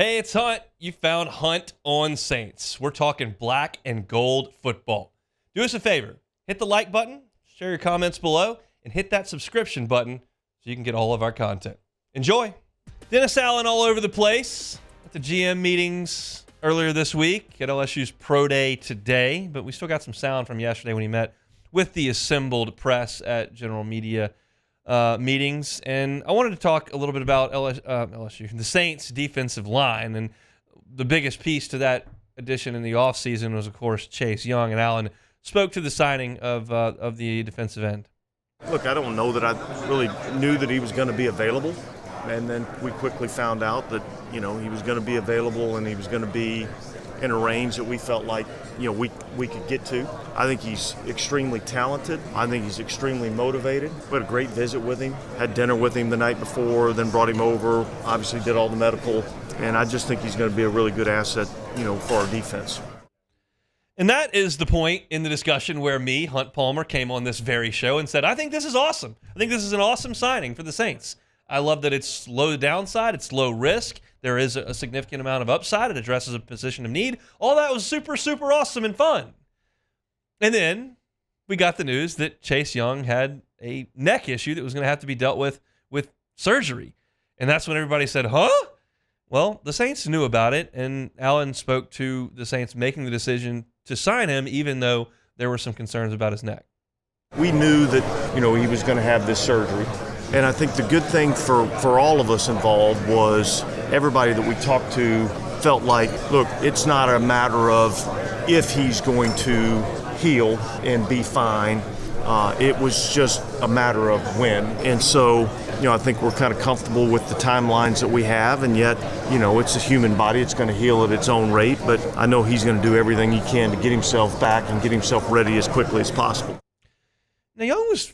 Hey, it's Hunt. You found Hunt on Saints. We're talking black and gold football. Do us a favor. Hit the like button, share your comments below, and hit that subscription button so you can get all of our content. Enjoy. Dennis Allen all over the place at the GM meetings earlier this week, at LSU's Pro Day today, but we still got some sound from yesterday when he met with the assembled press at General Media meetings. And I wanted to talk a little bit about LSU, the Saints defensive line. And the biggest piece to that addition in the offseason was, of course, Chase Young. And Allen spoke to the signing of the defensive end. Look, I don't know that I really knew that he was going to be available. And then we quickly found out that, he was going to be available and he was going to be in a range that we felt like, we could get to. I think he's extremely talented. I think he's extremely motivated. We had a great visit with him. Had dinner with him the night before, then brought him over, obviously did all the medical. And I just think he's going to be a really good asset, for our defense. And that is the point in the discussion where me, Hunt Palmer, came on this very show and said, I think this is awesome. I think this is an awesome signing for the Saints. I love that it's low downside, it's low risk. There is a significant amount of upside. It addresses a position of need. All that was super, super awesome and fun. And then we got the news that Chase Young had a neck issue that was going to have to be dealt with surgery. And that's when everybody said, huh? Well, the Saints knew about it, and Allen spoke to the Saints making the decision to sign him, even though there were some concerns about his neck. We knew that, he was going to have this surgery. And I think the good thing for all of us involved was everybody that we talked to felt like, look, it's not a matter of if he's going to heal and be fine. It was just a matter of when. And so, I think we're kind of comfortable with the timelines that we have. And yet, it's a human body. It's going to heal at its own rate. But I know he's going to do everything he can to get himself back and get himself ready as quickly as possible. Now, Young was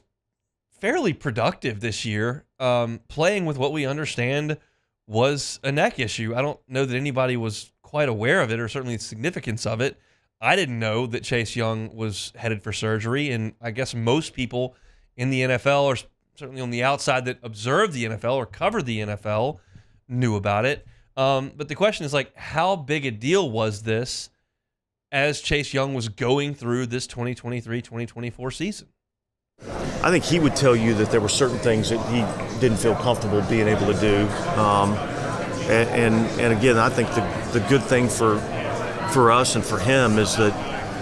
fairly productive this year, playing with what we understand was a neck issue. I don't know that anybody was quite aware of it, or certainly the significance of it. I didn't know that Chase Young was headed for surgery, and I guess most people in the NFL, or certainly on the outside that observed the NFL or covered the NFL, knew about it. But the question is, how big a deal was this as Chase Young was going through this 2023-2024 season? I think he would tell you that there were certain things that he didn't feel comfortable being able to do. And again, I think the good thing for us and for him is that,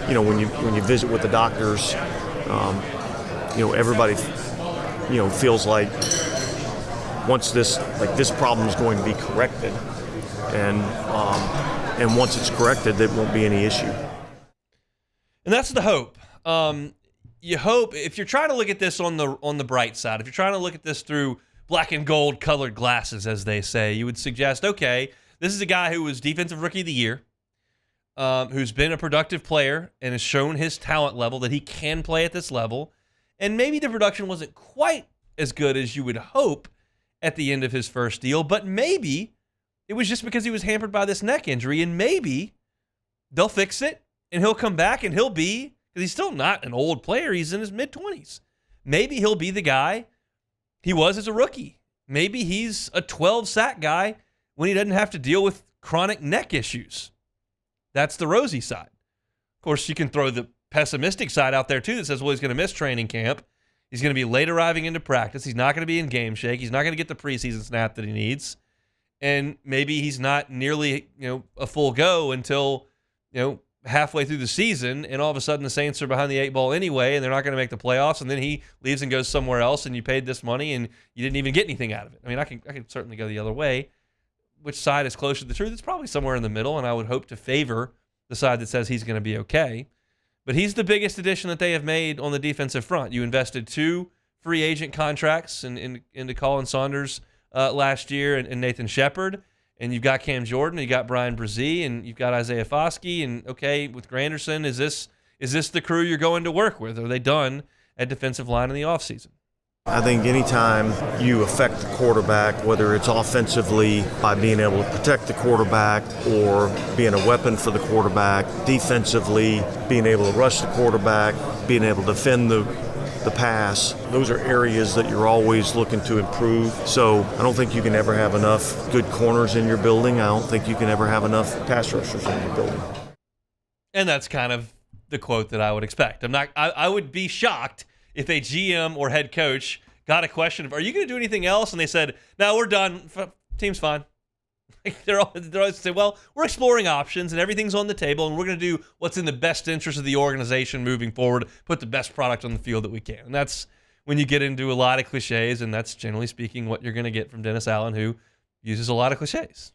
when you visit with the doctors, everybody, feels like once this problem is going to be corrected, and once it's corrected, there won't be any issue. And that's the hope. You hope, if you're trying to look at this on the bright side, if you're trying to look at this through black and gold colored glasses, as they say, you would suggest, okay, this is a guy who was Defensive Rookie of the Year, who's been a productive player and has shown his talent level that he can play at this level, and maybe the production wasn't quite as good as you would hope at the end of his first deal, but maybe it was just because he was hampered by this neck injury, and maybe they'll fix it, and he'll come back, and he'll be, because he's still not an old player. He's in his mid-20s. Maybe he'll be the guy he was as a rookie. Maybe he's a 12-sack guy when he doesn't have to deal with chronic neck issues. That's the rosy side. Of course, you can throw the pessimistic side out there, too, that says, well, he's going to miss training camp. He's going to be late arriving into practice. He's not going to be in game shake. He's not going to get the preseason snap that he needs. And maybe he's not nearly, a full go until, halfway through the season, and all of a sudden the Saints are behind the 8 ball anyway, and they're not going to make the playoffs, and then he leaves and goes somewhere else, and you paid this money, and you didn't even get anything out of it. I mean, I can certainly go the other way. Which side is closer to the truth? It's probably somewhere in the middle, and I would hope to favor the side that says he's going to be okay. But he's the biggest addition that they have made on the defensive front. You invested 2 free agent contracts into Colin Saunders last year and Nathan Shepard. And you've got Cam Jordan, you got Brian Brzee, and you've got Isaiah Foskey, and okay, with Granderson, is this the crew you're going to work with? Are they done at defensive line in the offseason? I think anytime you affect the quarterback, whether it's offensively by being able to protect the quarterback or being a weapon for the quarterback, defensively being able to rush the quarterback, being able to defend the the pass. Those are areas that you're always looking to improve. So I don't think you can ever have enough good corners in your building. I don't think you can ever have enough pass rushers in your building. And that's kind of the quote that I would expect. I would be shocked if a GM or head coach got a question of, are you going to do anything else? And they said, no, we're done. Team's fine. They're always say, well, we're exploring options and everything's on the table and we're going to do what's in the best interest of the organization moving forward, put the best product on the field that we can. And that's when you get into a lot of cliches, and that's generally speaking what you're going to get from Dennis Allen, who uses a lot of cliches.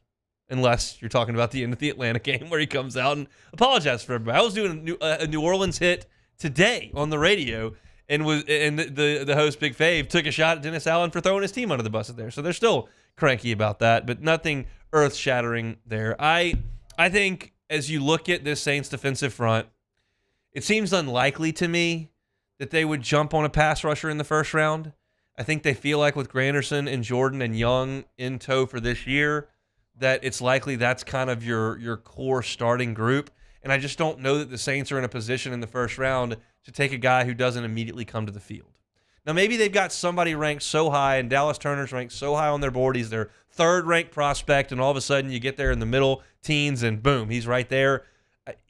Unless you're talking about the end of the Atlanta game where he comes out and apologizes for everybody. I was doing a New Orleans hit today on the radio, and the host, Big Fave, took a shot at Dennis Allen for throwing his team under the bus there. So they're still cranky about that, but nothing earth-shattering there. I think as you look at this Saints defensive front, it seems unlikely to me that they would jump on a pass rusher in the first round. I think they feel like with Granderson and Jordan and Young in tow for this year, that it's likely that's kind of your core starting group. And I just don't know that the Saints are in a position in the first round to take a guy who doesn't immediately come to the field. Now, maybe they've got somebody ranked so high, and Dallas Turner's ranked so high on their board, he's their third-ranked prospect, and all of a sudden you get there in the middle teens, and boom, he's right there.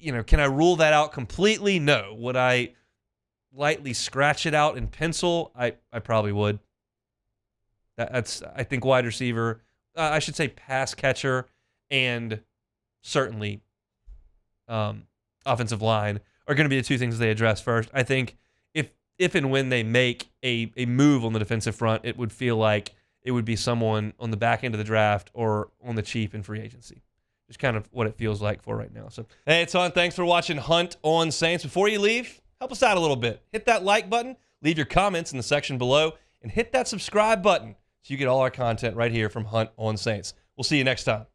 Can I rule that out completely? No. Would I lightly scratch it out in pencil? I probably would. That's I think wide receiver, I should say pass catcher, and certainly offensive line are going to be the two things they address first. I think if and when they make a move on the defensive front, it would feel like it would be someone on the back end of the draft or on the cheap in free agency. Just kind of what it feels like for right now. So, hey, it's Hunt. Thanks for watching Hunt on Saints. Before you leave, help us out a little bit. Hit that like button, leave your comments in the section below, and hit that subscribe button so you get all our content right here from Hunt on Saints. We'll see you next time.